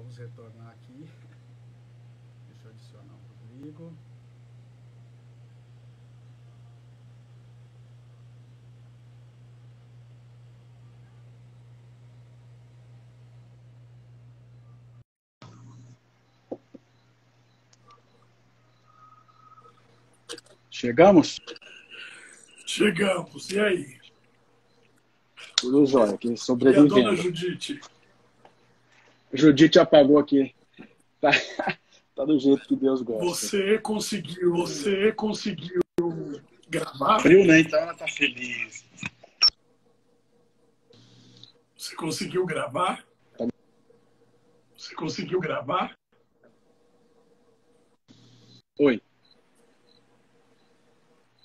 Vamos retornar aqui. Deixa eu adicionar o Rodrigo. Chegamos? Chegamos. E aí? Tudo jóia, aqui E a sobrevivendo. dona Judite? Judite apagou aqui. Tá do jeito que Deus gosta. Você conseguiu gravar? Frio, né? Então ela tá feliz. Você conseguiu gravar? Você conseguiu gravar? Oi.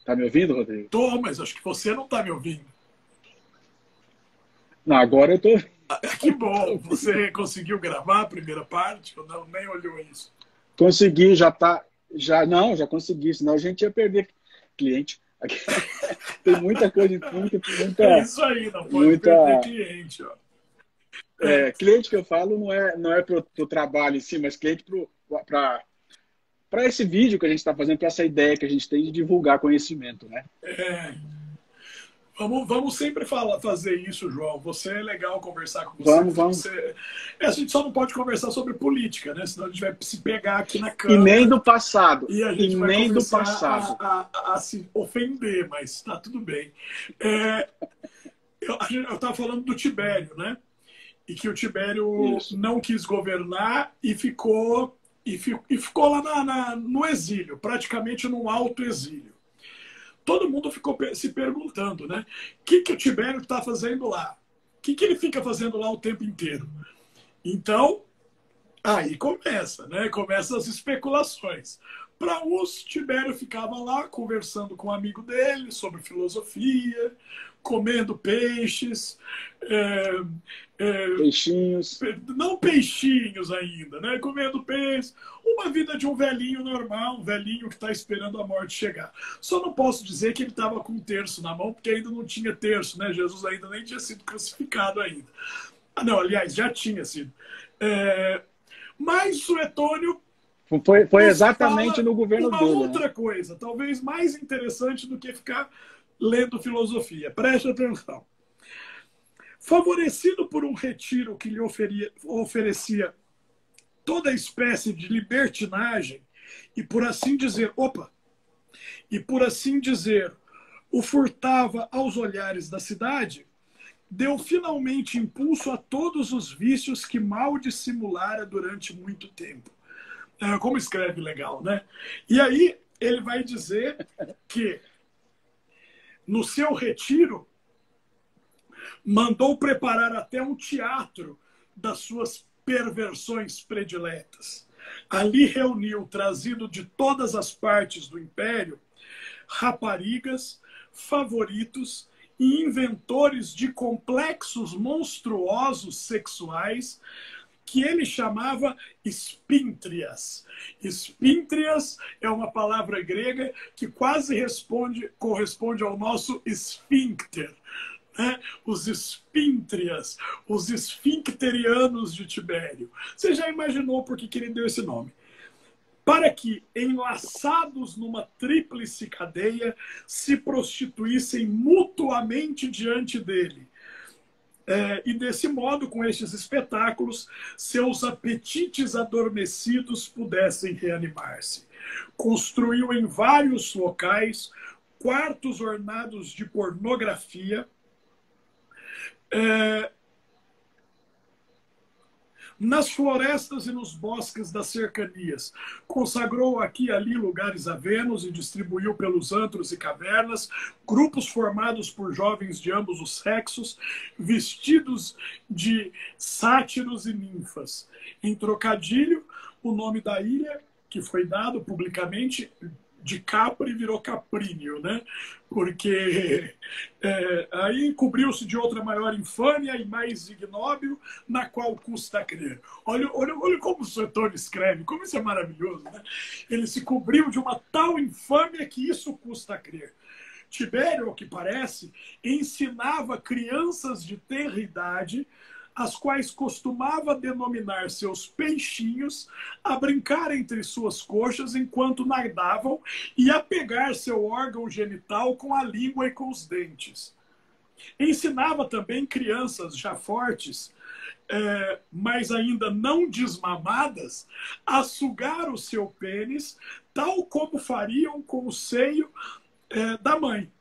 Tá me ouvindo, Rodrigo? Tô, mas acho que você não tá me ouvindo. Não, agora eu tô. Que bom. Você conseguiu gravar a primeira parte? Ou não, nem olhou isso? Consegui, já tá. Já consegui, senão a gente ia perder cliente. Tem muita coisa, É isso aí, não pode perder cliente. Ó. Cliente que eu falo não é pro trabalho em si, mas cliente para esse vídeo que a gente está fazendo, para essa ideia que a gente tem de divulgar conhecimento, né? Vamos sempre fazer isso, João. Você é legal conversar com você. Vamos. A gente só não pode conversar sobre política, né? Senão a gente vai se pegar aqui na câmera. E nem do passado. E a gente vai nem do começar passado. a se ofender, mas tá tudo bem. Eu estava falando do Tibério, né? E que o Tibério não quis governar e ficou lá no exílio, praticamente num autoexílio. Todo mundo ficou se perguntando, né? O que o Tibério está fazendo lá? O que ele fica fazendo lá o tempo inteiro? Então, aí começa, né? Começam as especulações. Para uns, Tibério ficava lá conversando com um amigo dele sobre filosofia, comendo peixes, peixinhos. Não peixinhos ainda, né? Comendo peixe. Uma vida de um velhinho normal, um velhinho que está esperando a morte chegar. Só não posso dizer que ele estava com um terço na mão, porque ainda não tinha terço, né? Jesus ainda nem tinha sido crucificado ainda. Não, aliás, já tinha sido. Mas Suetônio foi exatamente no governo dele. Uma outra coisa, talvez mais interessante do que ficar lendo filosofia. Preste atenção. Favorecido por um retiro que lhe oferecia toda espécie de libertinagem e por assim dizer, o furtava aos olhares da cidade, deu finalmente impulso a todos os vícios que mal dissimulara durante muito tempo. Como escreve legal, né? E aí ele vai dizer que no seu retiro mandou preparar até um teatro das suas perversões prediletas. Ali reuniu, trazido de todas as partes do império, raparigas, favoritos e inventores de complexos monstruosos sexuais que ele chamava espíntrias. Espíntrias é uma palavra grega que quase corresponde ao nosso esfíncter. Os espíntrias, os esfincterianos de Tibério. Você já imaginou por que ele deu esse nome? Para que, enlaçados numa tríplice cadeia, se prostituíssem mutuamente diante dele. E desse modo, com estes espetáculos, seus apetites adormecidos pudessem reanimar-se. Construiu em vários locais quartos ornados de pornografia, nas florestas e nos bosques das cercanias. Consagrou aqui e ali lugares a Vênus e distribuiu pelos antros e cavernas grupos formados por jovens de ambos os sexos, vestidos de sátiros e ninfas. Em trocadilho, o nome da ilha, que foi dado publicamente de Capri, virou Caprínio, né? Porque aí cobriu-se de outra maior infâmia e mais ignóbil, na qual custa crer. Olha como o Suetônio escreve, como isso é maravilhoso, né? Ele se cobriu de uma tal infâmia que isso custa crer. Tibério, ao que parece, ensinava crianças de tenra idade as quais costumava denominar seus peixinhos, a brincar entre suas coxas enquanto nadavam e a pegar seu órgão genital com a língua e com os dentes. Ensinava também crianças já fortes, mas ainda não desmamadas, a sugar o seu pênis, tal como fariam com o seio da mãe.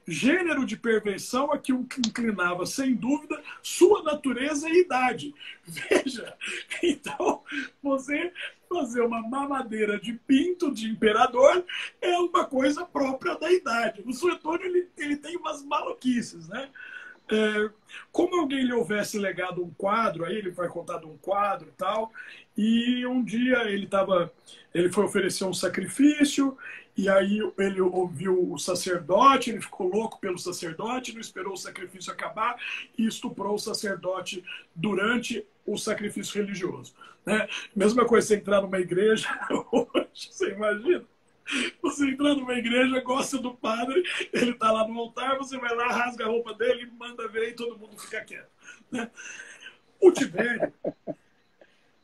Gênero de perversão a que inclinava, sem dúvida, sua natureza e idade. Veja, então, você fazer uma mamadeira de pinto de imperador é uma coisa própria da idade. O Suetônio, ele tem umas maluquices, né? Como alguém lhe houvesse legado um quadro, aí ele vai contar de um quadro e tal, e um dia ele foi oferecer um sacrifício, e aí ele ouviu o sacerdote, ele ficou louco pelo sacerdote, não esperou o sacrifício acabar e estuprou o sacerdote durante o sacrifício religioso. Né? Mesma coisa você entrar numa igreja hoje, você imagina? Você entrar numa igreja, gosta do padre, ele está lá no altar, você vai lá, rasga a roupa dele, manda ver e todo mundo fica quieto. Né? O Tibério,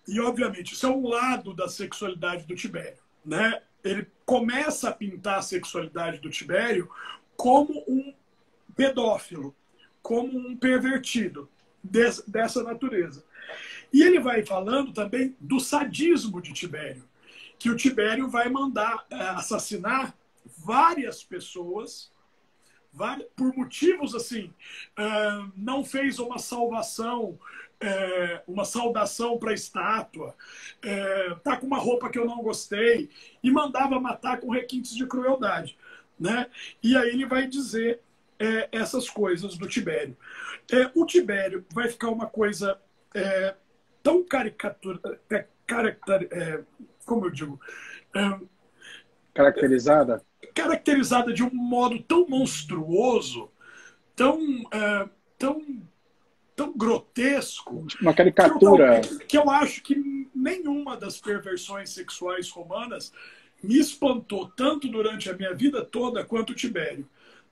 e obviamente isso é um lado da sexualidade do Tibério, né? Ele começa a pintar a sexualidade do Tibério como um pedófilo, como um pervertido dessa natureza. E ele vai falando também do sadismo de Tibério, que o Tibério vai mandar assassinar várias pessoas por motivos assim, não fez uma salvação, uma saudação para a estátua, tá com uma roupa que eu não gostei, e mandava matar com requintes de crueldade. Né? E aí ele vai dizer essas coisas do Tibério. O Tibério vai ficar uma coisa tão como eu digo, caracterizada de um modo tão monstruoso, tão grotesco, uma caricatura, que eu acho que nenhuma das perversões sexuais romanas me espantou tanto durante a minha vida toda quanto o Tibério.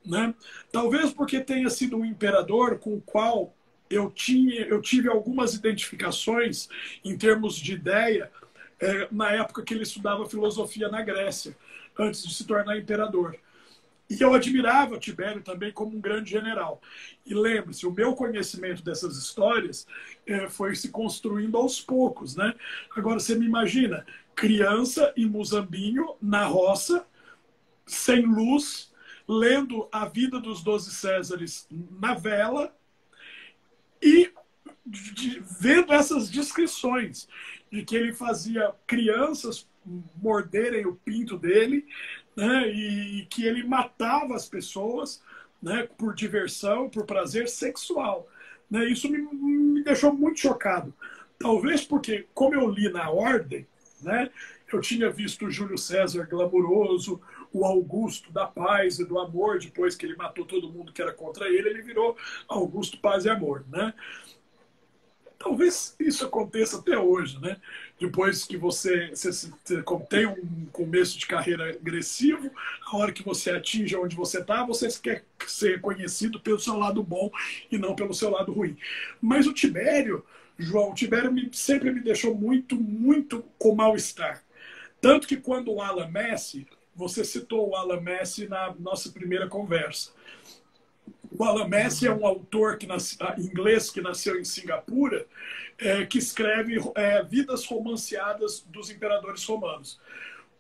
Né? Talvez porque tenha sido um imperador com o qual eu tive algumas identificações em termos de ideia na época que ele estudava filosofia na Grécia, antes de se tornar imperador. E eu admirava Tibério também como um grande general. E lembre-se, o meu conhecimento dessas histórias foi se construindo aos poucos. Né? Agora, você me imagina, criança em Muzambinho, na roça, sem luz, lendo A Vida dos 12 Césares na vela e vendo essas descrições de que ele fazia crianças morderem o pinto dele, né, e que ele matava as pessoas, né, por diversão, por prazer sexual. Né, isso me deixou muito chocado. Talvez porque, como eu li na ordem, né, eu tinha visto o Júlio César glamuroso, o Augusto da paz e do amor, depois que ele matou todo mundo que era contra ele, ele virou Augusto Paz e Amor. Né? Talvez isso aconteça até hoje, né? Depois que você tem um começo de carreira agressivo, a hora que você atinge onde você está, você quer ser conhecido pelo seu lado bom e não pelo seu lado ruim. Mas o Tibério, João, o Tibério sempre me deixou muito, muito com mal-estar. Tanto que quando o Alan Messi, você citou o Alan Messi na nossa primeira conversa. O Alan Messi é um autor inglês que nasceu em Singapura, que escreve vidas romanceadas dos imperadores romanos.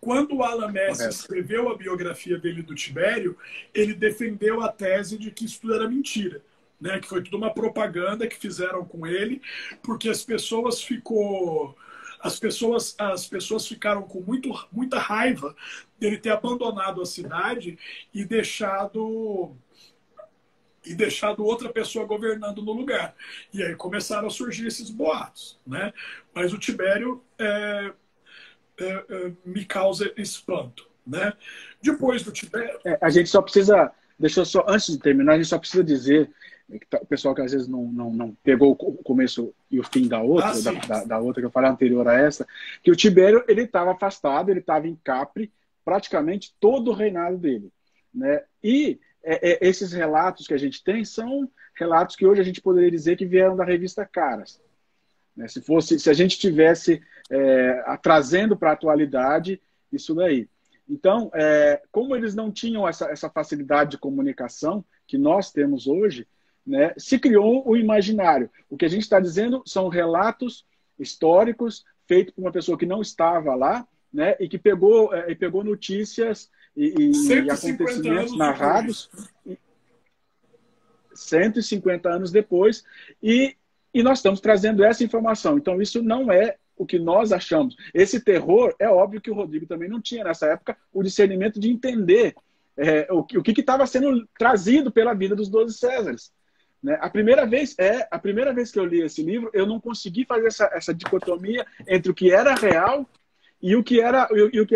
Quando o Alan Messi escreveu a biografia dele do Tibério, ele defendeu a tese de que isso tudo era mentira, né? Que foi tudo uma propaganda que fizeram com ele, porque as pessoas ficaram com muita raiva dele ter abandonado a cidade e deixado outra pessoa governando no lugar. E aí começaram a surgir esses boatos. Né? Mas o Tibério me causa espanto. Né? Depois do Tibério... A gente só precisa... antes de terminar, a gente só precisa dizer, o pessoal que às vezes não pegou o começo e o fim da outra, da outra que eu falei anterior a essa, que o Tibério ele estava afastado, ele estava em Capri praticamente todo o reinado dele. Né? E esses relatos que a gente tem são relatos que hoje a gente poderia dizer que vieram da revista Caras. Né? Se a gente tivesse trazendo para a atualidade isso daí. Então, como eles não tinham essa facilidade de comunicação que nós temos hoje, né, se criou o imaginário. O que a gente está dizendo são relatos históricos feitos por uma pessoa que não estava lá, né, e que pegou notícias e acontecimentos narrados 150 anos depois, e nós estamos trazendo essa informação. Então, isso não é o que nós achamos. Esse terror, é óbvio que o Rodrigo também não tinha, nessa época, o discernimento de entender o que estava sendo trazido pela vida dos 12 Césares. Né? A primeira vez que eu li esse livro, eu não consegui fazer essa dicotomia entre o que era real e o que era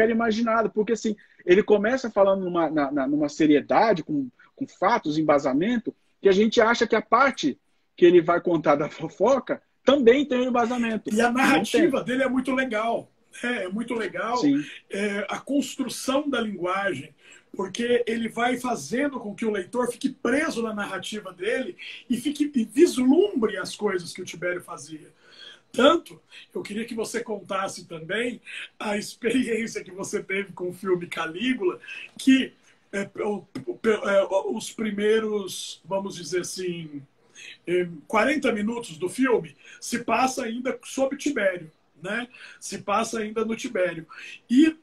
imaginado. Porque assim, ele começa falando numa seriedade, com fatos, embasamento, que a gente acha que a parte que ele vai contar da fofoca também tem um embasamento. E a narrativa dele é muito legal. É muito legal a construção da linguagem, porque ele vai fazendo com que o leitor fique preso na narrativa dele e vislumbre as coisas que o Tibério fazia. Tanto, eu queria que você contasse também a experiência que você teve com o filme Calígula, que os primeiros, vamos dizer assim, 40 minutos do filme se passa ainda sob Tibério. Né? Se passa ainda no Tibério. E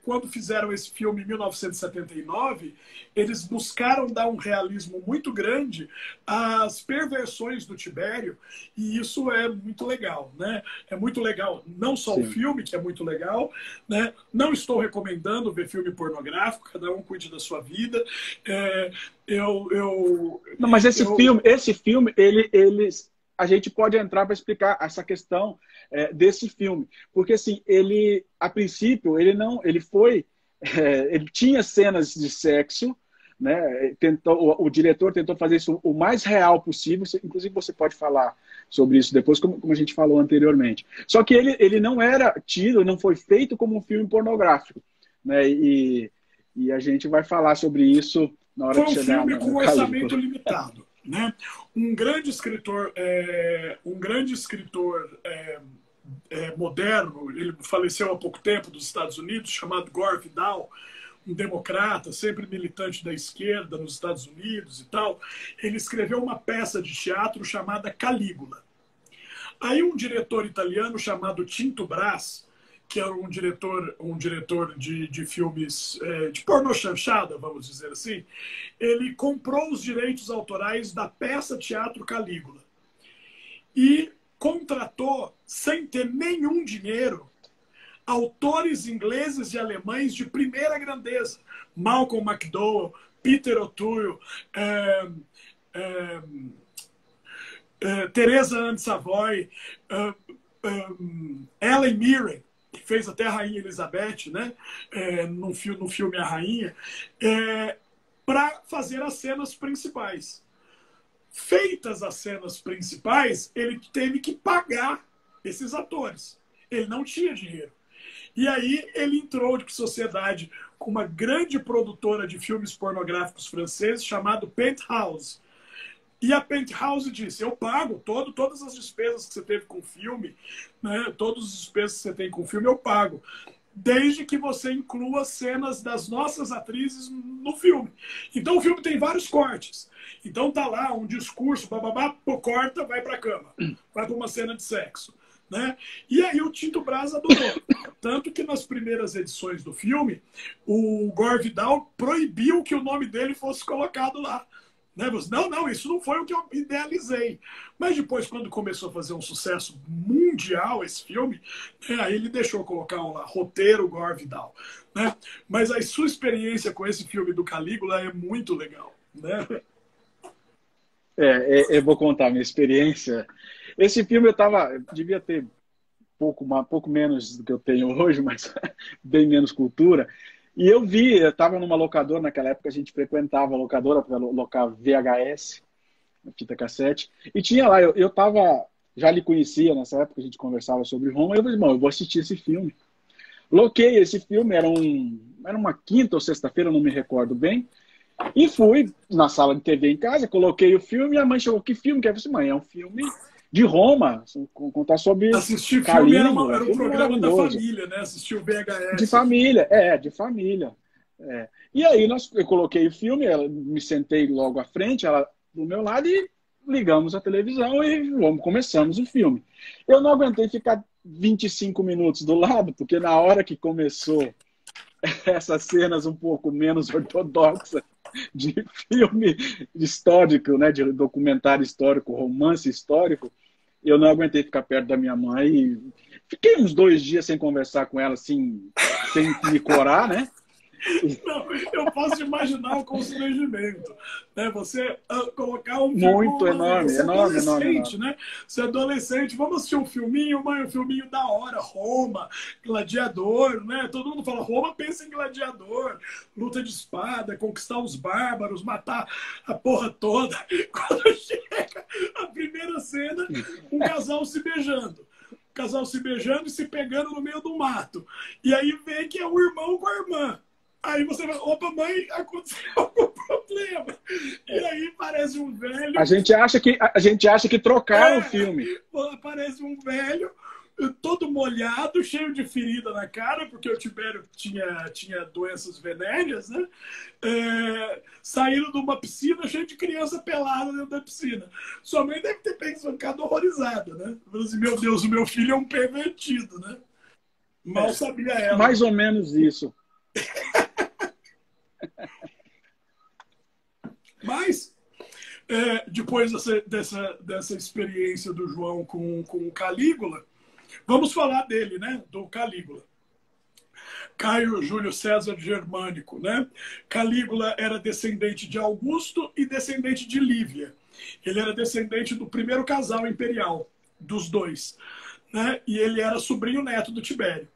quando fizeram esse filme em 1979, eles buscaram dar um realismo muito grande às perversões do Tibério, e isso é muito legal. Né? É muito legal, não só o filme, que é muito legal, né? Não estou recomendando ver filme pornográfico, cada um cuide da sua vida. Não, mas esse filme, a gente pode entrar para explicar essa questão desse filme, porque assim, ele a princípio ele tinha cenas de sexo, né? O diretor tentou fazer isso o mais real possível. Inclusive você pode falar sobre isso depois, como a gente falou anteriormente. Só que ele não era tido, não foi feito como um filme pornográfico, né? E a gente vai falar sobre isso na hora de chegar. Foi um filme com orçamento limitado. Né? Um grande escritor moderno, ele faleceu há pouco tempo, dos Estados Unidos, chamado Gore Vidal, um democrata, sempre militante da esquerda nos Estados Unidos e tal. Ele escreveu uma peça de teatro chamada Calígula. Aí um diretor italiano chamado Tinto Brass, que era um diretor de filmes de pornô chanchada, vamos dizer assim, ele comprou os direitos autorais da peça Teatro Calígula e contratou, sem ter nenhum dinheiro, autores ingleses e alemães de primeira grandeza. Malcolm McDowell, Peter O'Toole, Teresa Anne Savoy, Ellen Mirren, que fez até a Rainha Elizabeth, né? No filme A Rainha, para fazer as cenas principais. Feitas as cenas principais, ele teve que pagar esses atores. Ele não tinha dinheiro. E aí ele entrou de sociedade com uma grande produtora de filmes pornográficos franceses chamada Penthouse. E a Penthouse disse, eu pago todas as despesas que você teve com o filme, né? Todas as despesas que você tem com o filme, eu pago. Desde que você inclua cenas das nossas atrizes no filme. Então o filme tem vários cortes. Então tá lá um discurso, bababá, corta, vai pra cama. Vai pra uma cena de sexo. Né? E aí o Tinto Brass adorou. Tanto que nas primeiras edições do filme, o Gore Vidal proibiu que o nome dele fosse colocado lá. Né? Não, isso não foi o que eu idealizei. Mas depois, quando começou a fazer um sucesso mundial esse filme, aí ele deixou colocar lá, roteiro Gore Vidal. Né? Mas a sua experiência com esse filme do Calígula é muito legal. Né? Eu vou contar a minha experiência. Esse filme devia ter pouco menos do que eu tenho hoje, mas bem menos cultura. E eu estava numa locadora, naquela época a gente frequentava a locadora para alocar VHS, fita cassete, e tinha lá, já lhe conhecia nessa época, a gente conversava sobre Roma, e eu falei, irmão, eu vou assistir esse filme. Loquei esse filme, era uma quinta ou sexta-feira, não me recordo bem, E fui na sala de TV em casa, coloquei o filme, e a mãe chegou, que filme que é? Eu falei, mãe, é um filme de Roma, contar sobre Assistir filme Calígula, era um filme programa da maravilhoso. família, né? Assistir o De VHS. família, de família. É. E aí eu coloquei o filme, me sentei logo à frente, ela do meu lado, e ligamos a televisão e começamos o filme. Eu não aguentei ficar 25 minutos do lado, porque na hora que começou essas cenas um pouco menos ortodoxas de filme histórico, né, de documentário histórico, romance histórico, eu não aguentei ficar perto da minha mãe e fiquei uns 2 dias sem conversar com ela, assim, sem me corar, né? Não, eu posso imaginar o constrangimento, né? Você colocar um filme, Muito enorme, você é enorme, enorme, adolescente, enorme. né? Você é adolescente, vamos assistir um filminho, mãe, um filminho da hora, Roma, Gladiador, né? Todo mundo fala Roma, pensa em gladiador, luta de espada, conquistar os bárbaros, matar a porra toda. Quando chega a primeira cena, um casal se beijando. Casal se beijando e se pegando no meio do mato. E aí vê que é o irmão com a irmã. Aí você vai, opa, mãe, aconteceu algum problema. E aí parece um velho. A gente acha que trocaram o filme. Parece um velho, todo molhado, cheio de ferida na cara, porque o Tibério tinha doenças venéreas, né? Saíram de uma piscina cheio de criança pelada dentro da piscina. Sua mãe deve ter ficado horrorizada, né? Falando assim, meu Deus, o meu filho é um pervertido, né? Mal sabia ela. Mais ou menos isso. Mas, depois dessa experiência do João com o Calígula, vamos falar dele, né? Do Calígula. Caio Júlio César Germânico, né? Calígula era descendente de Augusto e descendente de Lívia. Ele era descendente do primeiro casal imperial, dos dois, né? E ele era sobrinho neto do Tibério.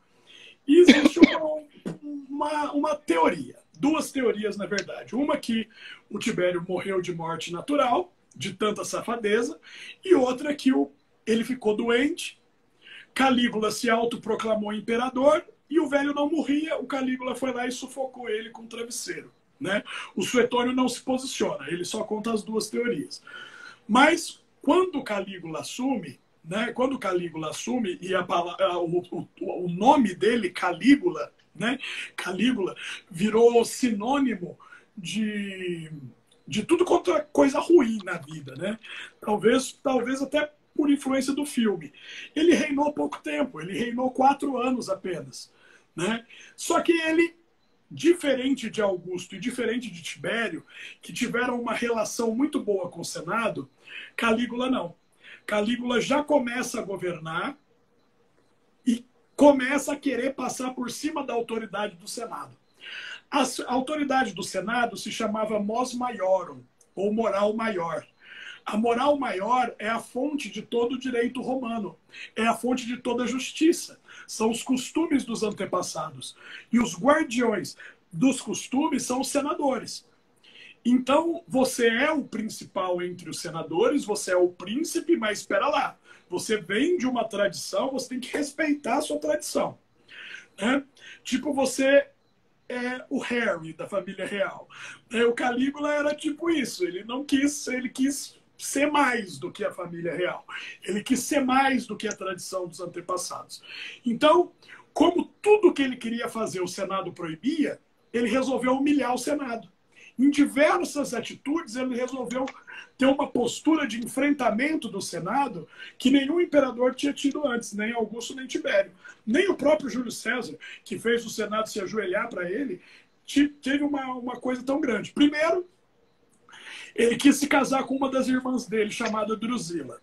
E existe uma teoria, duas teorias, na verdade. Uma que o Tibério morreu de morte natural, de tanta safadeza, e outra que ele ficou doente, Calígula se autoproclamou imperador, e o velho não morria, o Calígula foi lá e sufocou ele com um travesseiro, né? O Suetônio não se posiciona, ele só conta as duas teorias. Mas, quando o Calígula assume, né, e o nome dele, Calígula, né, Calígula, virou sinônimo de tudo quanto é coisa ruim na vida, né? Talvez até por influência do filme. Ele reinou pouco tempo, ele reinou 4 anos apenas, né? Só que ele, diferente de Augusto e diferente de Tibério, que tiveram uma relação muito boa com o Senado, Calígula não. Calígula já começa a governar e começa a querer passar por cima da autoridade do Senado. A autoridade do Senado se chamava mos maiorum, ou moral maior. A moral maior é a fonte de todo o direito romano, é a fonte de toda a justiça. São os costumes dos antepassados. E os guardiões dos costumes são os senadores. Então, você é o principal entre os senadores, você é o príncipe, mas espera lá. Você vem de uma tradição, você tem que respeitar a sua tradição, né? Tipo, você é o Harry da família real. O Calígula era tipo isso, ele quis ser mais do que a família real. Ele quis ser mais do que a tradição dos antepassados. Então, como tudo que ele queria fazer o Senado proibia, ele resolveu humilhar o Senado. Em diversas atitudes, ele resolveu ter uma postura de enfrentamento do Senado que nenhum imperador tinha tido antes, nem Augusto, nem Tibério. Nem o próprio Júlio César, que fez o Senado se ajoelhar para ele, teve uma coisa tão grande. Primeiro, ele quis se casar com uma das irmãs dele, chamada Drusila.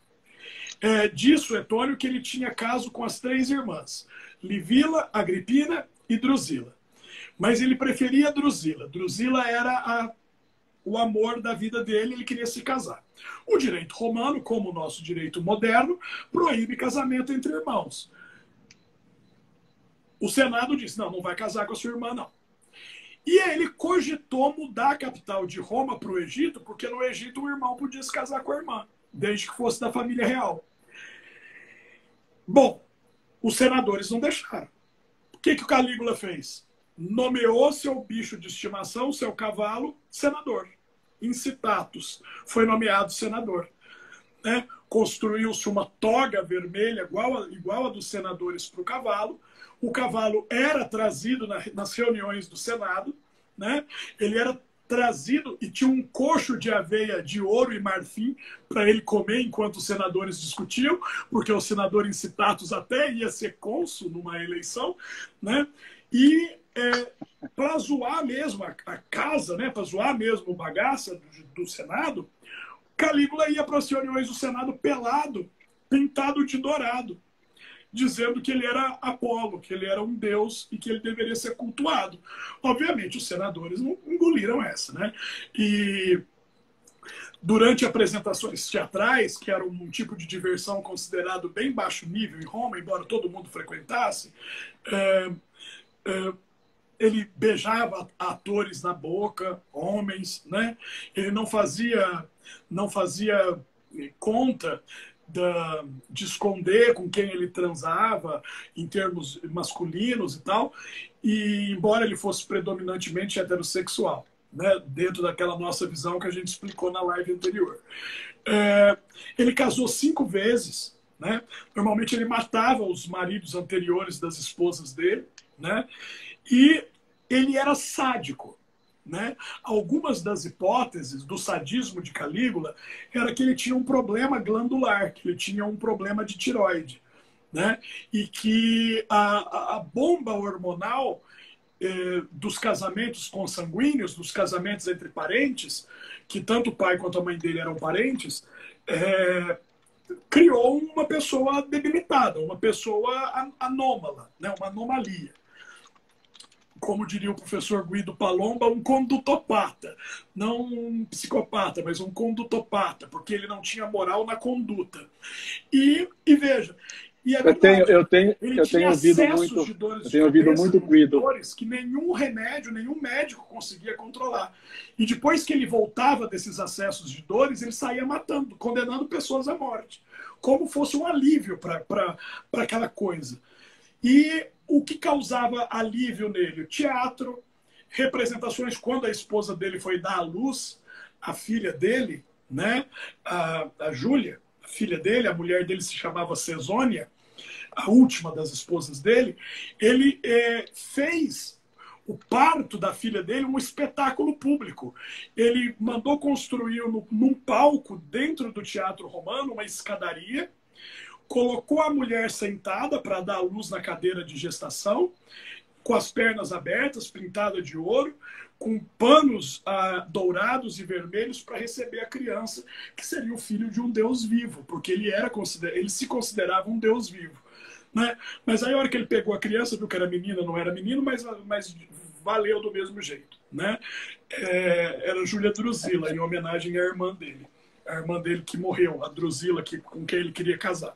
Diz Suetônio que ele tinha caso com as 3 irmãs, Livila, Agripina e Drusila. Mas ele preferia Drusila. Drusila era o amor da vida dele, ele queria se casar. O direito romano, como o nosso direito moderno, proíbe casamento entre irmãos. O Senado disse, não vai casar com a sua irmã, não. E ele cogitou mudar a capital de Roma para o Egito, porque no Egito o irmão podia se casar com a irmã, desde que fosse da família real. Bom, os senadores não deixaram. O que o Calígula fez? nomeou seu bicho de estimação, seu cavalo, senador. Incitatus foi nomeado senador. Né? Construiu-se uma toga vermelha igual a dos senadores para o cavalo. O cavalo era trazido nas reuniões do Senado. Né? Ele era trazido e tinha um coxo de aveia de ouro e marfim para ele comer enquanto os senadores discutiam, porque o senador Incitatus até ia ser cônsul numa eleição, né? E para zoar mesmo a casa, né? Para zoar mesmo o bagaça do Senado, Calígula ia para as reuniões do Senado pelado, pintado de dourado, dizendo que ele era Apolo, que ele era um deus e que ele deveria ser cultuado. Obviamente, os senadores não engoliram essa, né? E durante apresentações teatrais, que era um tipo de diversão considerado bem baixo nível em Roma, embora todo mundo frequentasse, ele beijava atores na boca, homens, né? Ele não fazia conta de esconder com quem ele transava em termos masculinos e tal, e embora ele fosse predominantemente heterossexual, né, dentro daquela nossa visão que a gente explicou na live anterior. Ele casou 5 vezes, né? Normalmente ele matava os maridos anteriores das esposas dele, né? E ele era sádico. Né? Algumas das hipóteses do sadismo de Calígula era que ele tinha um problema glandular, que ele tinha um problema de tireoide, né? E que a bomba hormonal dos casamentos consanguíneos, dos casamentos entre parentes, que tanto o pai quanto a mãe dele eram parentes, criou uma pessoa debilitada, uma pessoa anômala, né? Uma anomalia. Como diria o professor Guido Palomba, um condutopata. Não um psicopata, mas um condutopata, porque ele não tinha moral na conduta. E veja, e é verdade, eu tenho ouvido muito Guido. Que nenhum remédio, nenhum médico conseguia controlar. E depois que ele voltava desses acessos de dores, ele saía matando, condenando pessoas à morte. Como fosse um alívio para aquela coisa. E o que causava alívio nele? O teatro, representações quando a esposa dele foi dar à luz, a filha dele, né? a Júlia, a filha dele, a mulher dele se chamava Cesônia, a última das esposas dele, ele fez o parto da filha dele um espetáculo público. Ele mandou construir num palco dentro do Teatro Romano uma escadaria, colocou a mulher sentada para dar luz na cadeira de gestação, com as pernas abertas, pintada de ouro, com panos dourados e vermelhos para receber a criança, que seria o filho de um deus vivo, porque ele se considerava um deus vivo. Né? Mas aí a hora que ele pegou a criança, viu que era menina, não era menino, mas valeu do mesmo jeito. Né? Era Júlia Drusila, em homenagem à irmã dele. A irmã dele que morreu, a Drusila, com quem ele queria casar.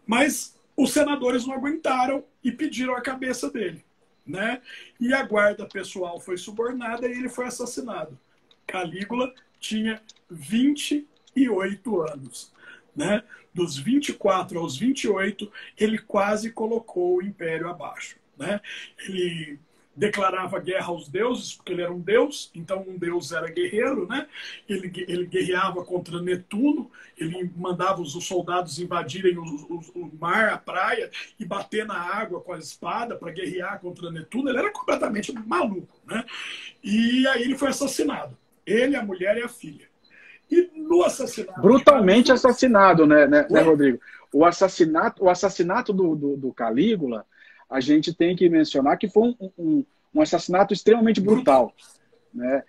Mas os senadores não aguentaram e pediram a cabeça dele. Né? E a guarda pessoal foi subornada e ele foi assassinado. Calígula tinha 28 anos. Né? Dos 24 aos 28, ele quase colocou o império abaixo. Né? Ele declarava guerra aos deuses, porque ele era um deus, então um deus era guerreiro, né? Ele guerreava contra Netuno, ele mandava os soldados invadirem o mar, a praia, e bater na água com a espada para guerrear contra Netuno. Ele era completamente maluco, né? E aí ele foi assassinado. Ele, a mulher e a filha. E no assassinato... Brutalmente assassinado, né, Rodrigo? O assassinato do Calígula, a gente tem que mencionar que foi um assassinato extremamente brutal, né?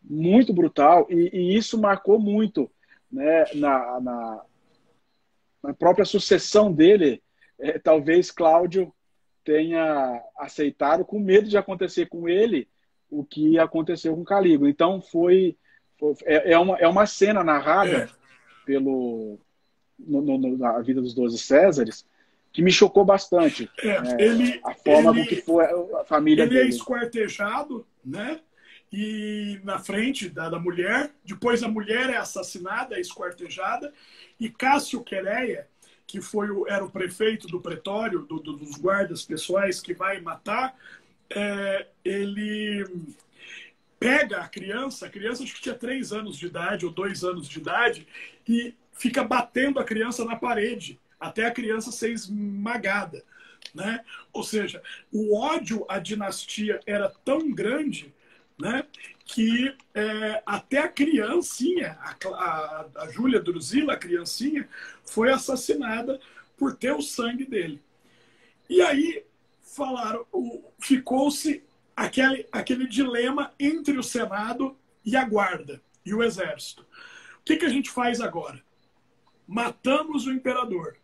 Muito brutal, e isso marcou muito, né, na própria sucessão dele. Talvez Cláudio tenha aceitado, com medo de acontecer com ele o que aconteceu com Calígula. Então é uma cena narrada na vida dos 12 Césares, que me chocou bastante. A forma com que foi a família dele. Ele é esquartejado, né? E na frente da mulher. Depois a mulher é assassinada, é esquartejada. E Cássio Quereia, que era o prefeito do pretório, dos guardas pessoais que vai matar, ele pega a criança acho que tinha 3 anos de idade ou 2 anos de idade, e fica batendo a criança na parede, até a criança ser esmagada, né? Ou seja, o ódio à dinastia era tão grande, né, que até a criancinha, a Júlia Drusila, a criancinha, foi assassinada por ter o sangue dele. E aí falaram, ficou-se aquele dilema entre o Senado e a guarda e o exército. O que a gente faz agora? Matamos o imperador.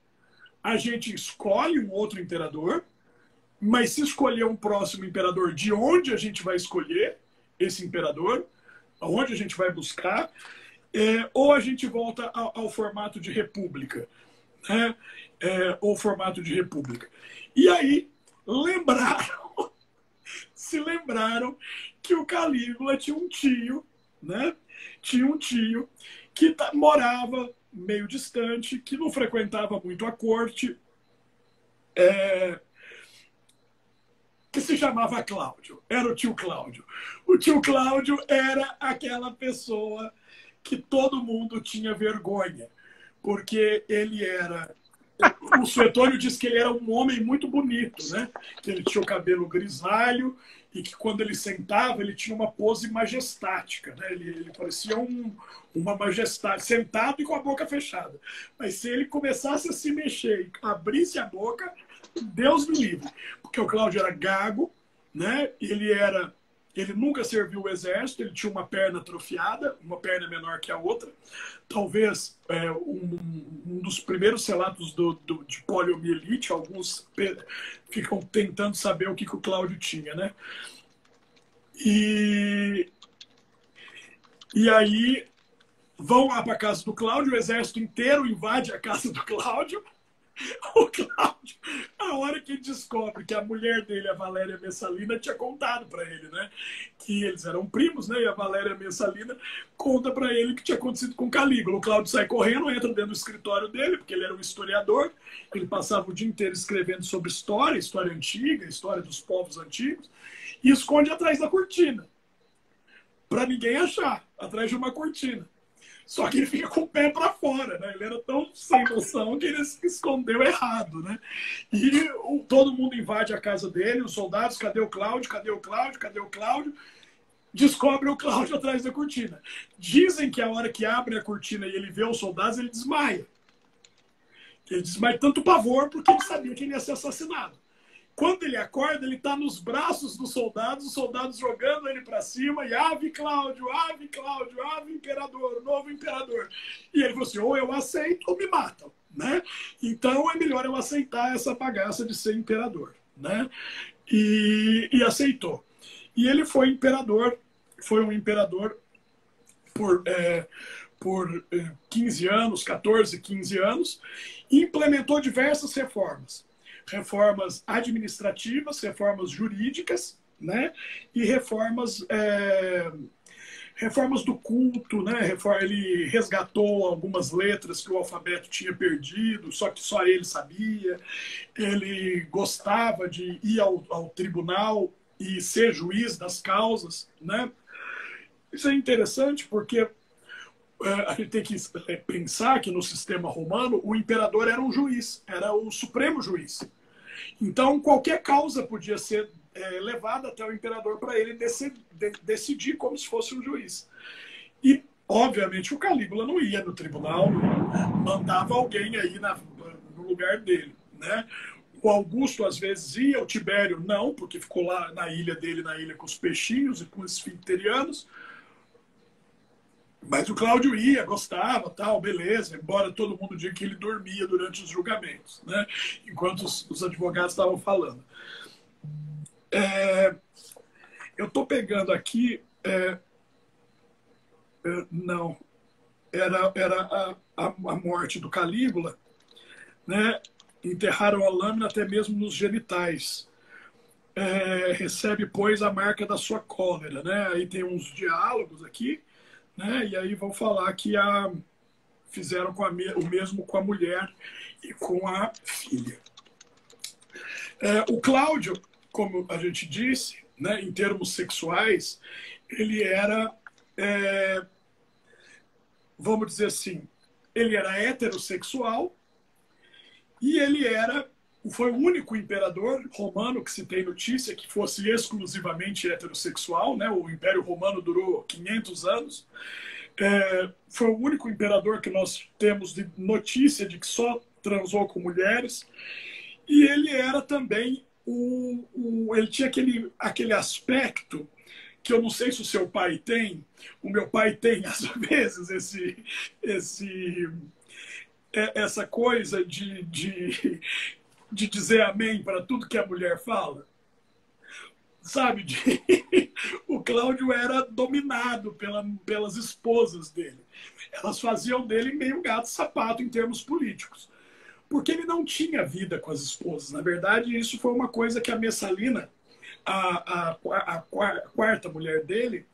A gente escolhe um outro imperador, mas se escolher um próximo imperador, de onde a gente vai escolher esse imperador? Aonde a gente vai buscar? Ou a gente volta ao formato de república, né? Ou formato de república. E aí se lembraram que o Calígula tinha um tio, né? Tinha um tio que morava meio distante, que não frequentava muito a corte, que se chamava Cláudio. Era o tio Cláudio. O tio Cláudio era aquela pessoa que todo mundo tinha vergonha, porque ele era... O Suetônio diz que ele era um homem muito bonito, né? Que ele tinha o cabelo grisalho e que quando ele sentava, ele tinha uma pose majestática, né? Ele parecia uma majestade, sentado e com a boca fechada. Mas se ele começasse a se mexer e abrisse a boca, Deus me livre. Porque o Cláudio era gago, né? Ele nunca serviu o exército, ele tinha uma perna atrofiada, uma perna menor que a outra. Talvez um dos primeiros relatos de poliomielite, alguns ficam tentando saber o que o Cláudio tinha, né? E aí vão lá para a casa do Cláudio, o exército inteiro invade a casa do Cláudio. O Cláudio, a hora que ele descobre que a mulher dele, a Valéria Messalina, tinha contado para ele, né? Que eles eram primos, né? E a Valéria Messalina conta para ele o que tinha acontecido com Calígula. O Cláudio sai correndo, entra dentro do escritório dele, porque ele era um historiador. Ele passava o dia inteiro escrevendo sobre história antiga, história dos povos antigos, e esconde atrás da cortina, para ninguém achar, atrás de uma cortina. Só que ele fica com o pé para fora, né? Ele era tão sem noção que ele se escondeu errado, né? E todo mundo invade a casa dele, os soldados, cadê o Cláudio? Cadê o Cláudio? Cadê o Cláudio? Descobre o Cláudio atrás da cortina. Dizem que a hora que abre a cortina e ele vê os soldados, ele desmaia. Ele desmaia tanto pavor porque ele sabia que ele ia ser assassinado. Quando ele acorda, ele está nos braços dos soldados, os soldados jogando ele para cima, e ave Cláudio, ave imperador, o novo imperador. E ele falou assim, ou eu aceito ou me matam, né? Então é melhor eu aceitar essa bagaça de ser imperador, né? E aceitou. E ele foi imperador, foi um imperador por 15 anos, 14, 15 anos, e implementou diversas reformas. Reformas administrativas, reformas jurídicas, né? E reformas do culto, né? Ele resgatou algumas letras que o alfabeto tinha perdido, só que só ele sabia. Ele gostava de ir ao tribunal e ser juiz das causas, né? Isso é interessante porque a gente tem que pensar que no sistema romano o imperador era um juiz, era o supremo juiz. Então qualquer causa podia ser levada até o imperador para ele decidir como se fosse um juiz. E obviamente o Calígula não ia no tribunal, mandava alguém aí no lugar dele, né? O Augusto às vezes ia, o Tibério não, porque ficou lá na ilha dele, na ilha com os peixinhos e com os esfincterianos. Mas o Cláudio ia, gostava, tal, beleza, embora todo mundo diga que ele dormia durante os julgamentos, né? Enquanto os advogados estavam falando. Eu estou pegando aqui... não, era a morte do Calígula, né? Enterraram a lâmina até mesmo nos genitais. Recebe, pois, a marca da sua cólera, né? Aí tem uns diálogos aqui, né? E aí vão falar que fizeram o mesmo com a mulher e com a filha. O Cláudio, como a gente disse, né, em termos sexuais, ele era, vamos dizer assim, ele era heterossexual e ele foi o único imperador romano que se tem notícia que fosse exclusivamente heterossexual, né? O Império Romano durou 500 anos. Foi o único imperador que nós temos de notícia de que só transou com mulheres. E ele era também ele tinha aquele aspecto que eu não sei se o seu pai tem. O meu pai tem às vezes essa coisa de dizer amém para tudo que a mulher fala. Sabe? O Cláudio era dominado pelas esposas dele. Elas faziam dele meio gato-sapato em termos políticos. Porque ele não tinha vida com as esposas. Na verdade, isso foi uma coisa que a Messalina, a quarta mulher dele,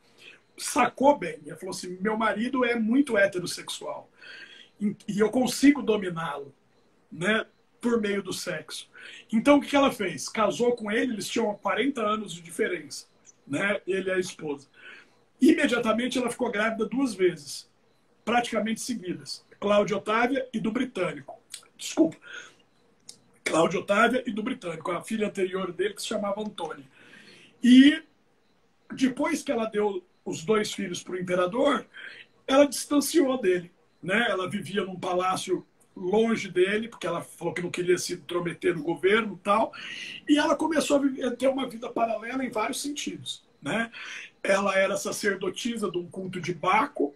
sacou bem. Ela falou assim, meu marido é muito heterossexual. E eu consigo dominá-lo, né, por meio do sexo. Então, o que ela fez? Casou com ele, eles tinham 40 anos de diferença, né, ele e a esposa. Imediatamente, ela ficou grávida 2 vezes, praticamente seguidas. Cláudia Otávia e do Britânico. Desculpa. Cláudia Otávia e do Britânico, a filha anterior dele, que se chamava Antônia. E depois que ela deu os 2 filhos para o imperador, ela distanciou dele, né? Ela vivia num palácio longe dele, porque ela falou que não queria se intrometer no governo e tal, e ela começou a ter uma vida paralela em vários sentidos, né? Ela era sacerdotisa de um culto de Baco,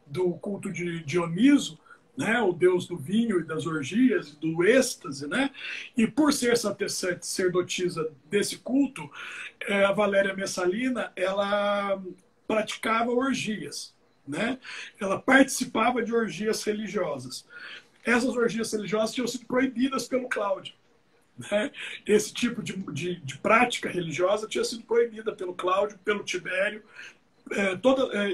do culto de Dioniso, né, o deus do vinho e das orgias, do êxtase, né? E por ser sacerdotisa desse culto, a Valéria Messalina, ela praticava orgias, né? Ela participava de orgias religiosas. Essas orgias religiosas tinham sido proibidas pelo Cláudio, né? Esse tipo de prática religiosa tinha sido proibida pelo Cláudio, pelo Tibério,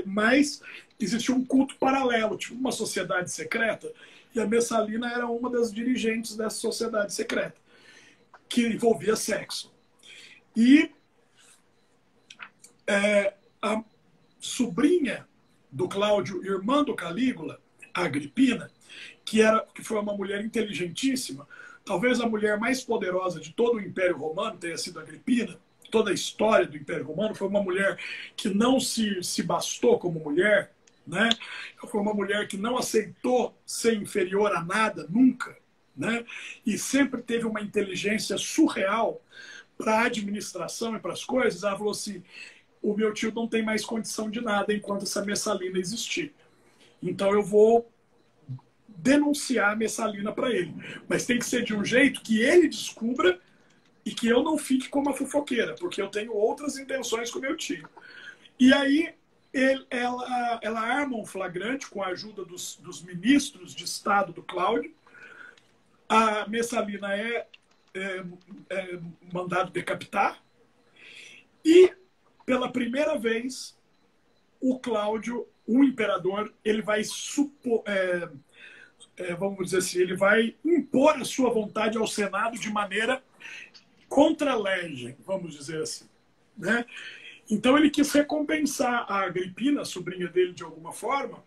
mas existia um culto paralelo, tipo uma sociedade secreta, e a Messalina era uma das dirigentes dessa sociedade secreta, que envolvia sexo. E a sobrinha do Cláudio, irmã do Calígula, a Agripina, que foi uma mulher inteligentíssima, talvez a mulher mais poderosa de todo o Império Romano tenha sido a Agripina. Toda a história do Império Romano foi uma mulher que não se bastou como mulher, né? Foi uma mulher que não aceitou ser inferior a nada, nunca, né? E sempre teve uma inteligência surreal para a administração e para as coisas. Ela falou assim, o meu tio não tem mais condição de nada enquanto essa Messalina existir. Então eu vou denunciar a Messalina para ele. Mas tem que ser de um jeito que ele descubra e que eu não fique como uma fofoqueira, porque eu tenho outras intenções com meu tio. E aí ela arma um flagrante com a ajuda dos ministros de Estado do Cláudio. A Messalina é mandado decapitar. E, pela primeira vez, o Cláudio, o imperador, ele vai vamos dizer assim, ele vai impor a sua vontade ao Senado de maneira contra legem, vamos dizer assim, né? Então ele quis recompensar a Agripina, a sobrinha dele, de alguma forma,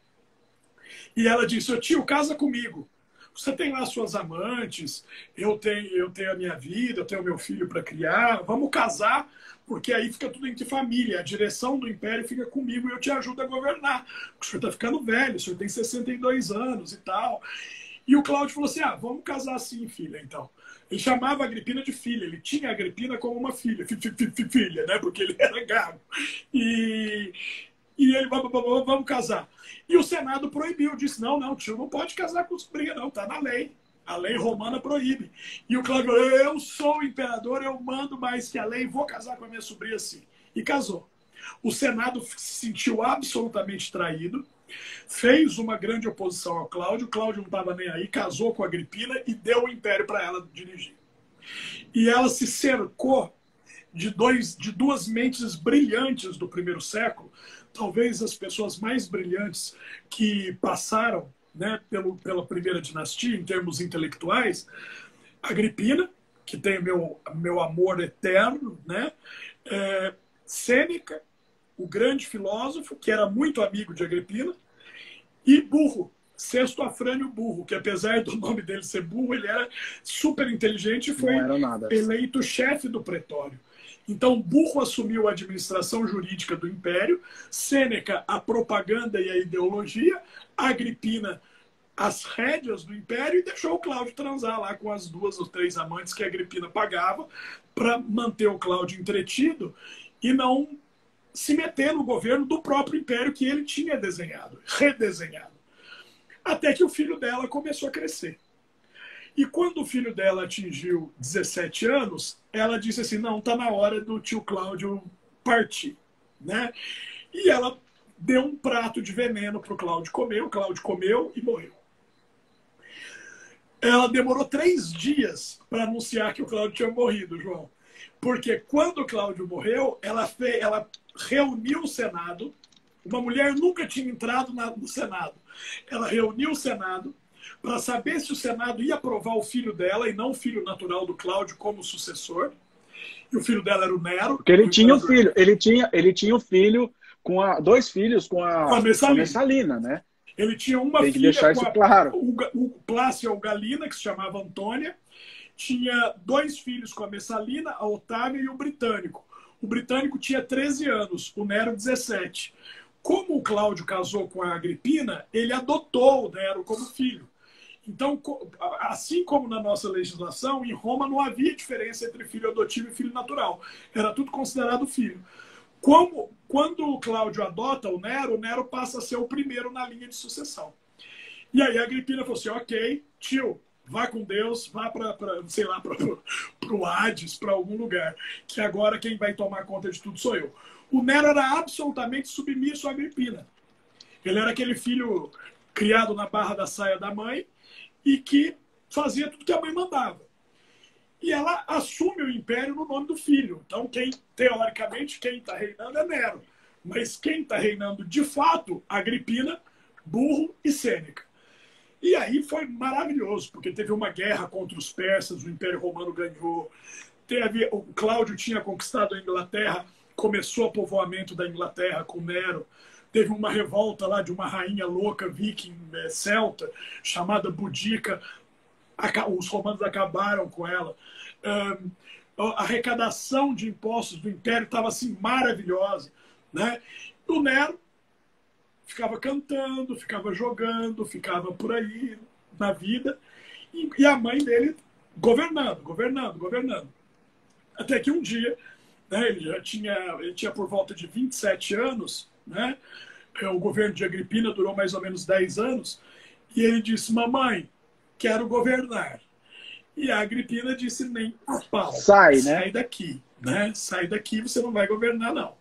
e ela disse, ô tio, casa comigo. Você tem lá suas amantes, eu tenho a minha vida, eu tenho meu filho para criar, vamos casar, porque aí fica tudo entre família, a direção do império fica comigo e eu te ajudo a governar. O senhor está ficando velho, o senhor tem 62 anos e tal. E o Cláudio falou assim, vamos casar sim, filha, então. Ele chamava a Agripina de filha, ele tinha a Agripina como uma filha, filha, né? Porque ele era gago. E ele, vamos casar. E o Senado proibiu, disse, não, tio, não pode casar com sobrinha, não, tá na lei. A lei romana proíbe. E o Cláudio falou, eu sou o imperador, eu mando mais que a lei, vou casar com a minha sobrinha sim. E casou. O Senado se sentiu absolutamente traído, fez uma grande oposição ao Cláudio. O Cláudio não estava nem aí, casou com a Agripina e deu o império para ela dirigir. E ela se cercou de duas mentes brilhantes do primeiro século, talvez as pessoas mais brilhantes que passaram, né, pela primeira dinastia, em termos intelectuais, Agripina, que tem meu amor eterno, né? Sêneca, o grande filósofo, que era muito amigo de Agripina, e Burro, Sexto Afrânio Burro, que apesar do nome dele ser burro, ele era super inteligente e foi eleito chefe do pretório. Então, Burro assumiu a administração jurídica do império, Sêneca a propaganda e a ideologia, Agripina as rédeas do império, e deixou o Cláudio transar lá com as 2 ou 3 amantes que a Agripina pagava para manter o Cláudio entretido e não se meter no governo do próprio império que ele tinha desenhado, redesenhado. Até que o filho dela começou a crescer. E quando o filho dela atingiu 17 anos, ela disse assim, não, está na hora do tio Cláudio partir. Né? E ela deu um prato de veneno para o Cláudio comeu e morreu. Ela demorou 3 dias para anunciar que o Cláudio tinha morrido, João. Porque quando o Cláudio morreu, ela reuniu o Senado. Uma mulher nunca tinha entrado no Senado. Ela reuniu o Senado para saber se o Senado ia aprovar o filho dela e não o filho natural do Cláudio como sucessor. E o filho dela era o Nero. Porque ele tinha um filho, ele tinha um filho com 2 filhos com a Messalina, né? Ele tinha uma Tem que filha deixar com isso claro. o Plácia Galina, que se chamava Antônia. Tinha 2 filhos com a Messalina, a Otávia e o Britânico. O Britânico tinha 13 anos, o Nero 17. Como o Cláudio casou com a Agripina, ele adotou o Nero como filho. Então, assim como na nossa legislação, em Roma não havia diferença entre filho adotivo e filho natural. Era tudo considerado filho. Quando o Cláudio adota o Nero passa a ser o primeiro na linha de sucessão. E aí a Agripina falou assim, ok, tio, vá com Deus, vá para o Hades, para algum lugar, que agora quem vai tomar conta de tudo sou eu. O Nero era absolutamente submisso à Agripina. Ele era aquele filho criado na barra da saia da mãe e que fazia tudo que a mãe mandava. E ela assume o império no nome do filho. Então, teoricamente, quem está reinando é Nero. Mas quem está reinando, de fato, Agripina, Burro e Sêneca. E aí foi maravilhoso, porque teve uma guerra contra os persas, o Império Romano ganhou. O Cláudio tinha conquistado a Inglaterra, começou o povoamento da Inglaterra com Nero. Teve uma revolta lá de uma rainha louca, viking, celta, chamada Boudica. Os romanos acabaram com ela. A arrecadação de impostos do Império estava assim, maravilhosa. Né? O Nero ficava cantando, ficava jogando, ficava por aí na vida. E a mãe dele governando. Até que um dia, né, ele tinha por volta de 27 anos, né? O governo de Agripina durou mais ou menos 10 anos, e ele disse, mamãe, quero governar. E a Agripina disse, nem a pau. Sai daqui, né? Sai daqui, você não vai governar, não.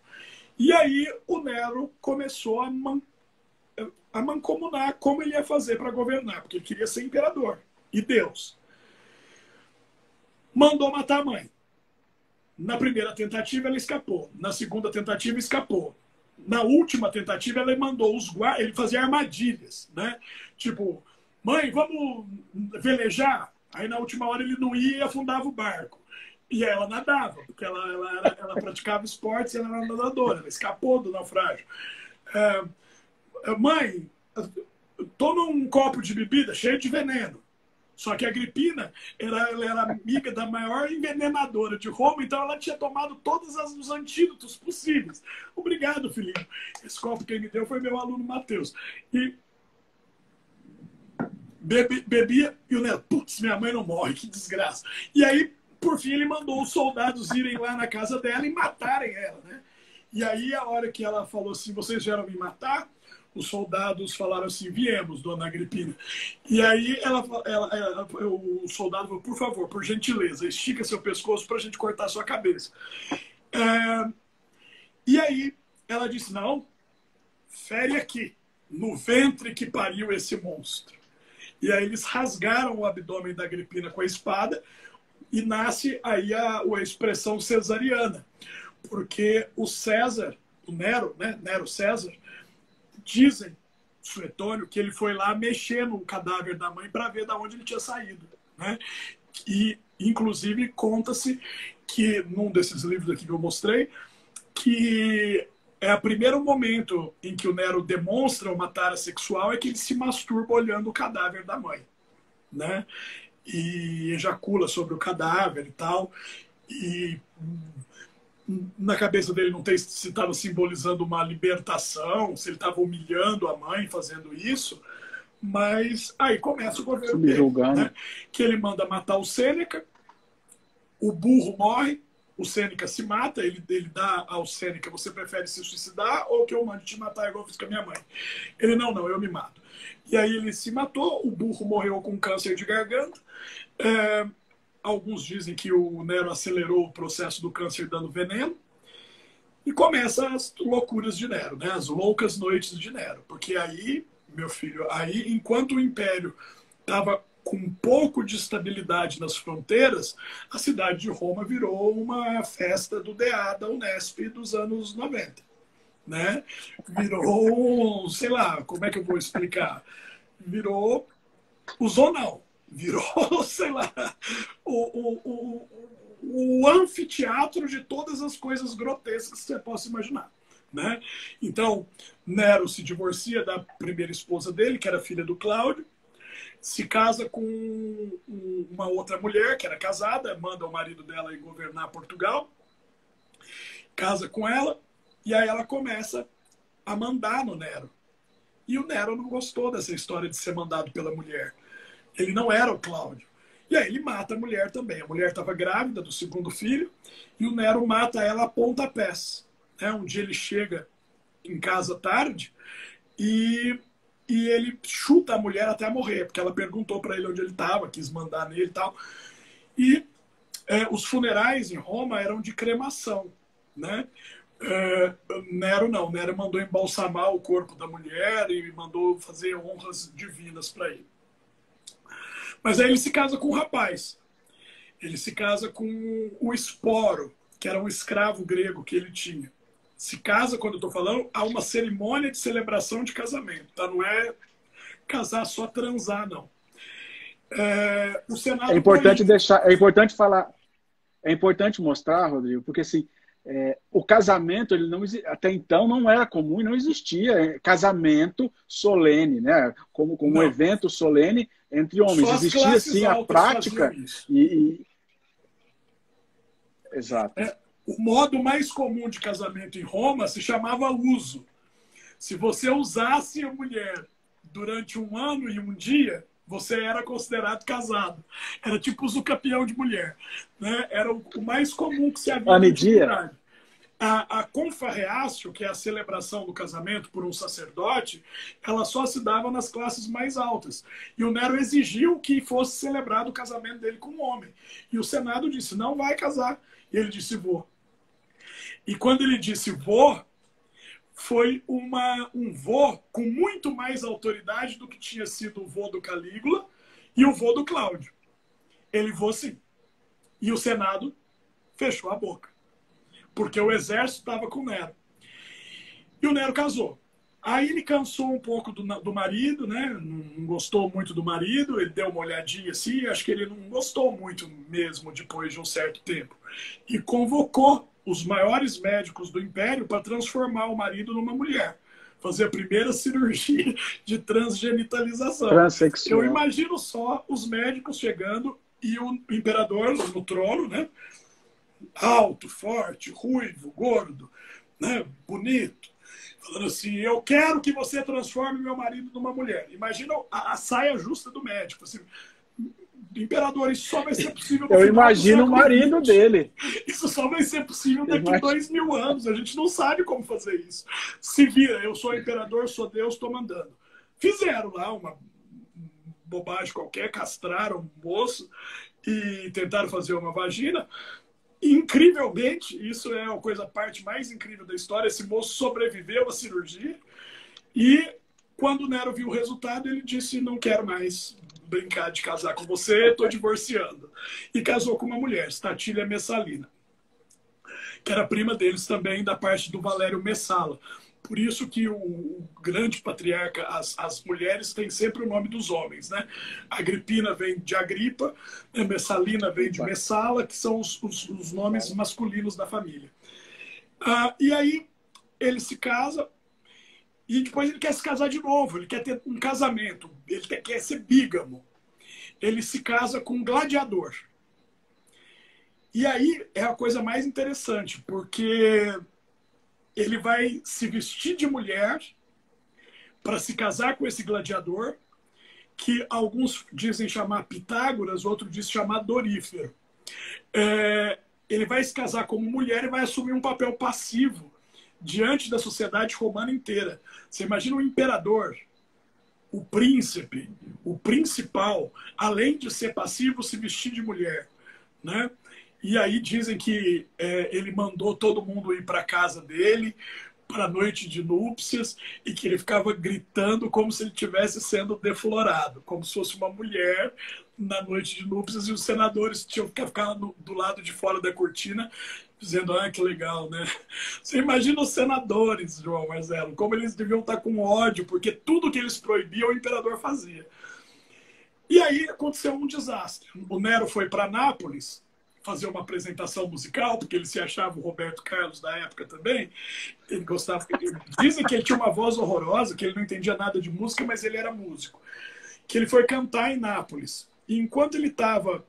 E aí o Nero começou a mancomunar como ele ia fazer para governar, porque ele queria ser imperador. E Deus mandou matar a mãe. Na primeira tentativa, ela escapou. Na segunda tentativa, escapou. Na última tentativa, ele mandou os guardas... Ele fazia armadilhas, né? Tipo, mãe, vamos velejar? Aí, na última hora, ele não ia e afundava o barco. E ela nadava, porque ela praticava esportes e ela era nadadora. Ela escapou do naufrágio. Mãe, toma um copo de bebida cheio de veneno. Só que a Agripina ela era amiga da maior envenenadora de Roma, então ela tinha tomado todos os antídotos possíveis. Obrigado, filhinho. Esse copo que ele me deu foi meu aluno Matheus. E bebia, e o Neto, putz, minha mãe não morre, que desgraça. E aí, por fim, ele mandou os soldados irem lá na casa dela e matarem ela, né? E aí, a hora que ela falou assim, vocês vieram me matar? Os soldados falaram assim, viemos, dona Agripina. E aí o soldado falou, por favor, por gentileza, estica seu pescoço para a gente cortar sua cabeça. E aí ela disse, não, fere aqui, no ventre que pariu esse monstro. E aí eles rasgaram o abdômen da Agripina com a espada e nasce aí a expressão cesariana. Porque o César, o Nero, né, Nero César, dizem, Suetônio, que ele foi lá mexer no cadáver da mãe para ver de onde ele tinha saído. Né? E, inclusive, conta-se que, num desses livros aqui que eu mostrei, que é o primeiro momento em que o Nero demonstra uma tara sexual é que ele se masturba olhando o cadáver da mãe, né? E ejacula sobre o cadáver e tal. E na cabeça dele não sei se estava simbolizando uma libertação, se ele estava humilhando a mãe fazendo isso, mas aí começa o governo dele, né? Que ele manda matar o Sêneca, o burro morre, o Sêneca se mata, ele dá ao Sêneca: você prefere se suicidar ou que eu mande te matar igual eu fiz com a minha mãe? Ele: não, eu me mato. E aí ele se matou, o burro morreu com câncer de garganta. Alguns dizem que o Nero acelerou o processo do câncer dando veneno. E começa as loucuras de Nero, né? As loucas noites de Nero. Porque aí, meu filho, aí enquanto o Império estava com um pouco de estabilidade nas fronteiras, a cidade de Roma virou uma festa do DA da Unesp dos anos 90. Né? Virou, sei lá, como é que eu vou explicar? Virou o zonal. Virou, sei lá, o anfiteatro de todas as coisas grotescas que você possa imaginar. Né? Então, Nero se divorcia da primeira esposa dele, que era filha do Cláudio, se casa com uma outra mulher, que era casada, manda o marido dela ir governar Portugal, casa com ela, e aí ela começa a mandar no Nero. E o Nero não gostou dessa história de ser mandado pela mulher. Ele não era o Cláudio. E aí ele mata a mulher também. A mulher estava grávida do segundo filho e o Nero mata ela a pontapés. Um dia ele chega em casa tarde e ele chuta a mulher até morrer, porque ela perguntou para ele onde ele estava, quis mandar nele e tal. E os funerais em Roma eram de cremação, né? Nero não. Nero mandou embalsamar o corpo da mulher e mandou fazer honras divinas para ele. Mas aí ele se casa com um rapaz. Ele se casa com o Esporo, que era um escravo grego que ele tinha. Se casa, quando eu estou falando, há uma cerimônia de celebração de casamento. Tá? Não é casar só transar, não. O Senado é importante deixar, é importante falar, é importante mostrar, Rodrigo, porque assim, o casamento, ele não, até então não era comum e não existia casamento solene, né? Como um evento solene entre homens. Existia sim a prática exato. O modo mais comum de casamento em Roma se chamava uso. Se você usasse a mulher durante 1 ano e 1 dia, você era considerado casado. Era tipo uso capião de mulher, né? Era o mais comum que se havia na antiguidade. A confarreatio, que é a celebração do casamento por um sacerdote, ela só se dava nas classes mais altas. E o Nero exigiu que fosse celebrado o casamento dele com um homem. E o Senado disse: não vai casar. E ele disse: vou. E quando ele disse vou, foi um vô com muito mais autoridade do que tinha sido o vô do Calígula e o vô do Cláudio. Ele vou sim. E o Senado fechou a boca. Porque o exército estava com o Nero. E o Nero casou. Aí ele cansou um pouco do marido, né? Não gostou muito do marido, ele deu uma olhadinha assim, acho que ele não gostou muito mesmo depois de um certo tempo. E convocou os maiores médicos do Império para transformar o marido numa mulher. Fazer a primeira cirurgia de transgenitalização. Transsexual. Eu imagino só os médicos chegando e o imperador no trono, né? Alto, forte, ruivo, gordo, né? Bonito, falando assim: eu quero que você transforme meu marido numa mulher. Imagina a saia justa do médico. Assim, imperador, isso só vai ser possível no Eu final imagino o marido dele. Isso só vai ser possível daqui a 2000 anos. A gente não sabe como fazer isso. Se vira, eu sou imperador, sou Deus, estou mandando. Fizeram lá uma bobagem qualquer, castraram um moço e tentaram fazer uma vagina. Incrivelmente, isso é a parte mais incrível da história, esse moço sobreviveu à cirurgia e quando Nero viu o resultado, ele disse: não quero mais brincar de casar com você, estou divorciando. E casou com uma mulher, Statília Messalina, que era prima deles também, da parte do Valério Messala. Por isso que o grande patriarca, as mulheres têm sempre o nome dos homens, né? Agripina vem de Agripa, Messalina vem de Messala, que são os nomes masculinos da família. E aí ele se casa e depois ele quer se casar de novo, ele quer ter um casamento, ele quer ser bígamo. Ele se casa com um gladiador. E aí é a coisa mais interessante, porque ele vai se vestir de mulher para se casar com esse gladiador, que alguns dizem chamar Pitágoras, outros dizem chamar Dorífero. Ele vai se casar como mulher e vai assumir um papel passivo diante da sociedade romana inteira. Você imagina o imperador, o príncipe, o principal, além de ser passivo, se vestir de mulher, né? E aí dizem que ele mandou todo mundo ir para a casa dele para a noite de núpcias e que ele ficava gritando como se ele estivesse sendo deflorado, como se fosse uma mulher na noite de núpcias, e os senadores tinham que ficar do lado de fora da cortina dizendo, que legal, né? Você imagina os senadores, João Marcelo, como eles deviam estar com ódio, porque tudo que eles proibiam o imperador fazia. E aí aconteceu um desastre. O Nero foi para Nápoles fazer uma apresentação musical, porque ele se achava o Roberto Carlos da época também. Ele gostava. Dizem que ele tinha uma voz horrorosa, que ele não entendia nada de música, mas ele era músico. Que ele foi cantar em Nápoles. E enquanto ele estava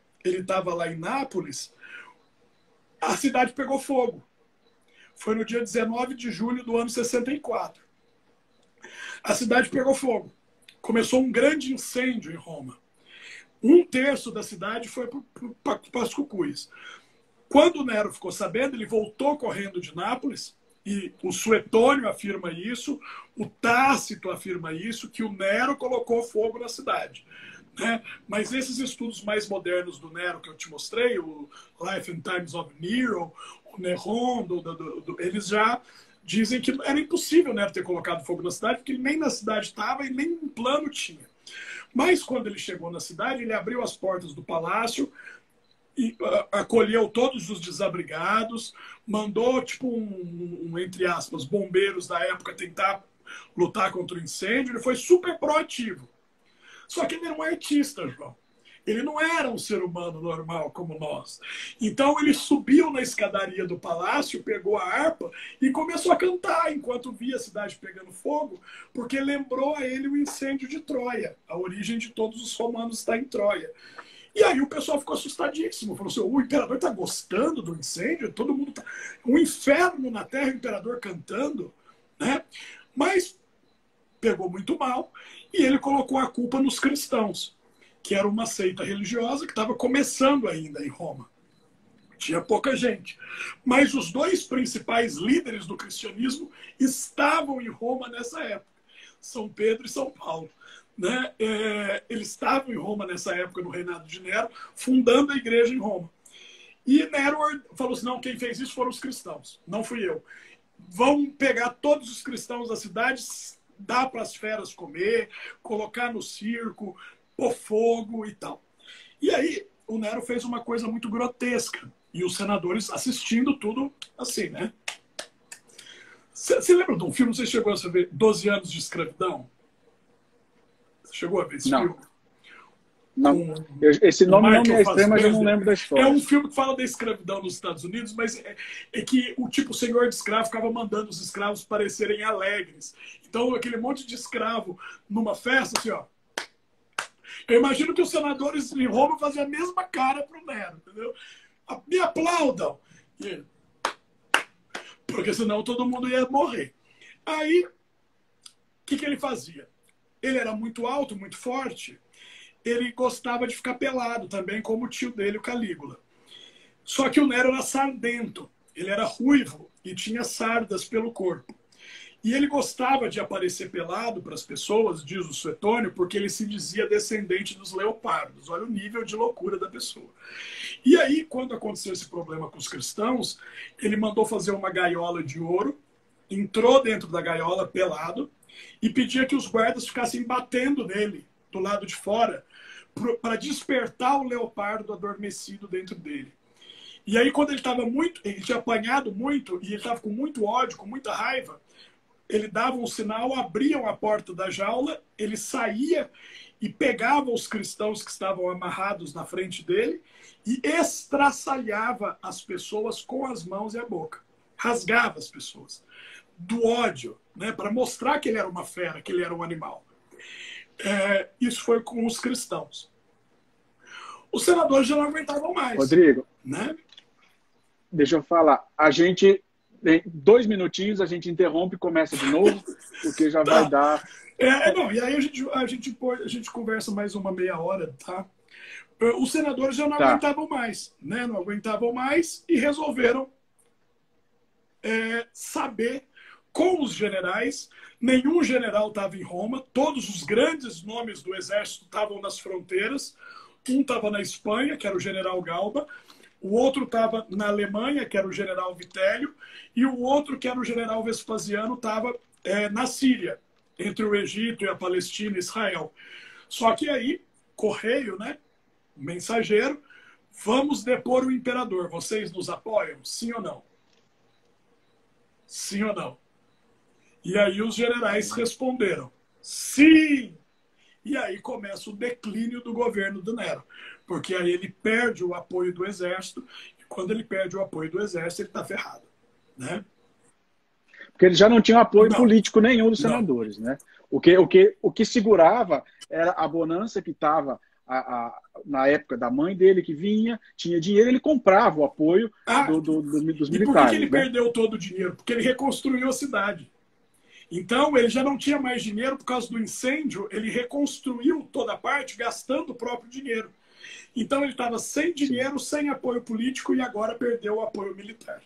lá em Nápoles, a cidade pegou fogo. Foi no dia 19 de julho do ano 64. A cidade pegou fogo. Começou um grande incêndio em Roma. 1/3 da cidade foi para as cucuias. Quando o Nero ficou sabendo, ele voltou correndo de Nápoles, e o Suetônio afirma isso, o Tácito afirma isso, que o Nero colocou fogo na cidade. Né? Mas esses estudos mais modernos do Nero que eu te mostrei, o Life and Times of Nero, o Neron, eles já dizem que era impossível o Nero ter colocado fogo na cidade, porque ele nem na cidade estava e nem um plano tinha. Mas quando ele chegou na cidade, ele abriu as portas do palácio e acolheu todos os desabrigados, mandou, tipo, entre aspas, bombeiros da época tentar lutar contra o incêndio. Ele foi super proativo. Só que ele era um artista, João. Ele não era um ser humano normal como nós. Então ele subiu na escadaria do palácio, pegou a harpa e começou a cantar enquanto via a cidade pegando fogo, porque lembrou a ele o incêndio de Troia. A origem de todos os romanos está em Troia. E aí o pessoal ficou assustadíssimo. Falou assim, o imperador está gostando do incêndio? Todo mundo tá... Um inferno na terra, o imperador cantando, né? Mas pegou muito mal e ele colocou a culpa nos cristãos, que era uma seita religiosa que estava começando ainda em Roma. Tinha pouca gente. Mas os dois principais líderes do cristianismo estavam em Roma nessa época. São Pedro e São Paulo. Né? Eles estavam em Roma nessa época, no reinado de Nero, fundando a igreja em Roma. E Nero falou assim, não, quem fez isso foram os cristãos, não fui eu. Vão pegar todos os cristãos da cidade, dar para as feras comer, colocar no circo, pôr fogo e tal. E aí o Nero fez uma coisa muito grotesca. E os senadores assistindo tudo assim, né? Você lembra de um filme? Você chegou a ver 12 anos de escravidão? Você chegou a ver esse filme? Não. Esse nome não me é estranho, mas eu não lembro da história. É um filme que fala da escravidão nos Estados Unidos, mas é que o senhor de escravo ficava mandando os escravos parecerem alegres. Então, aquele monte de escravo numa festa, assim, ó. Eu imagino que os senadores em Roma faziam a mesma cara pro Nero, entendeu? Me aplaudam! Porque senão todo mundo ia morrer. Aí, o que ele fazia? Ele era muito alto, muito forte. Ele gostava de ficar pelado também, como o tio dele, o Calígula. Só que o Nero era sardento. Ele era ruivo e tinha sardas pelo corpo. E ele gostava de aparecer pelado para as pessoas, diz o Suetônio, porque ele se dizia descendente dos leopardos. Olha o nível de loucura da pessoa. E aí, quando aconteceu esse problema com os cristãos, ele mandou fazer uma gaiola de ouro, entrou dentro da gaiola pelado e pedia que os guardas ficassem batendo nele do lado de fora para despertar o leopardo adormecido dentro dele. E aí, quando ele tinha apanhado muito e ele estava com muito ódio, com muita raiva, ele dava um sinal, abriam a porta da jaula, ele saía e pegava os cristãos que estavam amarrados na frente dele e estraçalhava as pessoas com as mãos e a boca. Rasgava as pessoas. Do ódio, né, para mostrar que ele era uma fera, que ele era um animal. Isso foi com os cristãos. Os senadores já não aguentavam mais. Rodrigo, né? Deixa eu falar. A gente, em 2 minutinhos, a gente interrompe e começa de novo, porque já vai dar... Não, e aí a gente conversa mais uma meia hora, tá? Os senadores já não aguentavam mais, né? Não aguentavam mais e resolveram saber com os generais. Nenhum general estava em Roma, todos os grandes nomes do exército estavam nas fronteiras. Um estava na Espanha, que era o general Galba, o outro estava na Alemanha, que era o general Vitélio, e o outro, que era o general Vespasiano, estava na Síria, entre o Egito e a Palestina e Israel. Só que aí, correio, né? Mensageiro, vamos depor o imperador. Vocês nos apoiam? Sim ou não? Sim ou não? E aí os generais responderam, sim! E aí começa o declínio do governo do Nero. Porque aí ele perde o apoio do exército, e quando ele perde o apoio do exército, ele está ferrado. Né? Porque ele já não tinha apoio político nenhum dos senadores. Né? O que segurava era a bonança que estava na época da mãe dele, que vinha, tinha dinheiro, ele comprava o apoio dos militares. E por que ele perdeu todo o dinheiro? Porque ele reconstruiu a cidade. Então, ele já não tinha mais dinheiro por causa do incêndio, ele reconstruiu toda a parte gastando o próprio dinheiro. Então, ele estava sem dinheiro, sem apoio político e agora perdeu o apoio militar.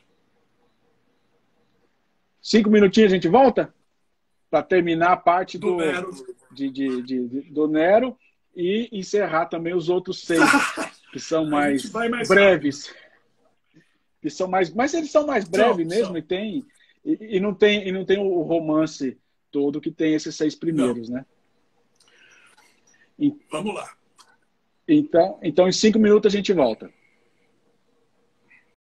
5 minutinhos a gente volta? Para terminar a parte do Nero. Do Nero e encerrar também os outros 6, que são mais breves. Rápido. Que são mas eles são mais breves mesmo e não tem o romance todo que tem esses 6 primeiros, né? Vamos lá. Então, em 5 minutos a gente volta.